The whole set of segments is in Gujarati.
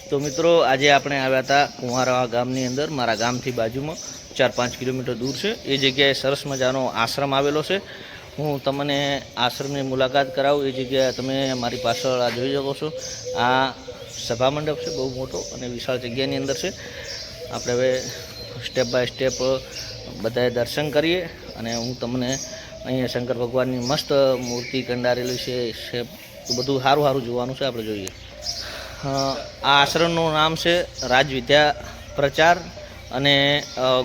તો મિત્રો આજે આપણે આવ્યા હતા કુંવારવા ગામની અંદર, મારા ગામથી બાજુમાં 4-5 કિલોમીટર દૂર છે. એ જગ્યાએ સરસ મજાનો આશ્રમ આવેલો છે. હું તમને આશ્રમની મુલાકાત કરાવું. એ જગ્યાએ તમે મારી પાછળ આ જોઈ શકો છો, આ સભા મંડપ છે, બહુ મોટો અને વિશાળ જગ્યાની અંદર છે. આપણે હવે સ્ટેપ બાય સ્ટેપ બધાએ દર્શન કરીએ અને હું તમને અહીંયા શંકર ભગવાનની મસ્ત મૂર્તિ કંડારેલી છે. બધું સારું સારું જોવાનું છે, આપણે જોઈએ. આ આશ્રમનું નામ છે રાજવિદ્યા પ્રચાર અને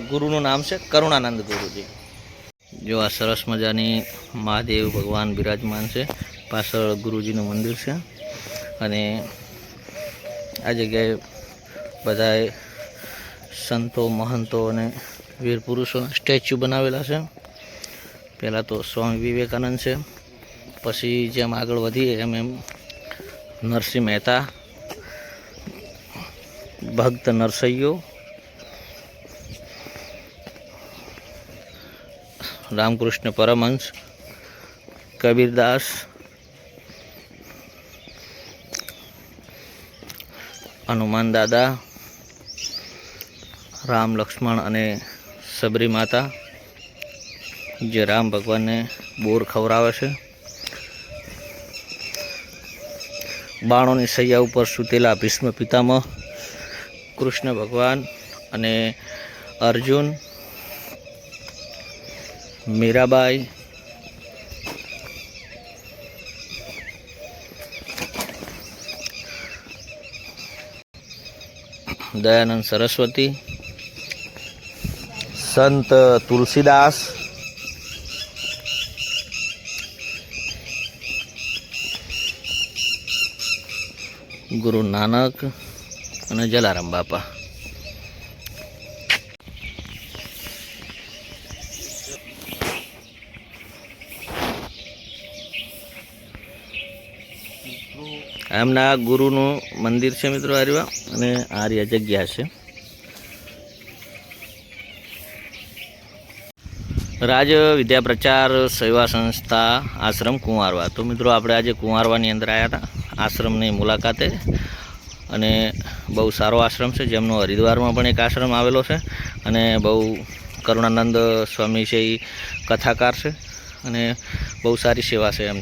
ગુરુનું નામ છે કરુણાનંદ ગુરુજી. જો આ સરસ મજાની મહાદેવ ભગવાન બિરાજમાન છે, પાછળ ગુરુજીનું મંદિર છે અને આ જગ્યાએ બધાએ સંતો મહંતો અને વીર પુરુષોના સ્ટેચ્યુ બનાવેલા છે. પહેલાં તો સ્વામી વિવેકાનંદ છે, પછી જેમ આગળ વધીએ એમ નરસિંહ મહેતા, ભક્ત નરસૈયો, રામકૃષ્ણ પરમહંસ, કબીરદાસ, હનુમાન દાદા, રામ લક્ષ્મણ અને સબરી માતા, જે રામ ભગવાનને બોર ખવડાવે છે. બાણોની સૈયા ઉપર સૂતેલા ભીષ્મ પિતામહ, કૃષ્ણ ભગવાન અને અર્જુન, મીરાબાઈ, દયાનંદ સરસ્વતી, સંત તુલસીદાસ, ગુરુ નાનક અને જલારામ બાપા. એમના ગુરુનું મંદિર છે મિત્રો આર્યા, અને આર્યા જગ્યા છે. રાજ વિદ્યા પ્રચાર સેવા સંસ્થા આશ્રમ કુંવારવા. તો મિત્રો આપણે આજે કુંવારવાની અંદર આવ્યા હતા આશ્રમની મુલાકાતે, અને બહુ સારો આશ્રમ છે, જેમનો હરિદ્વારમાં પણ એક આશ્રમ આવેલો છે અને બહુ કરુણાનંદ સ્વામી છે, એ કથાકાર છે અને બહુ સારી સેવા છે એમની.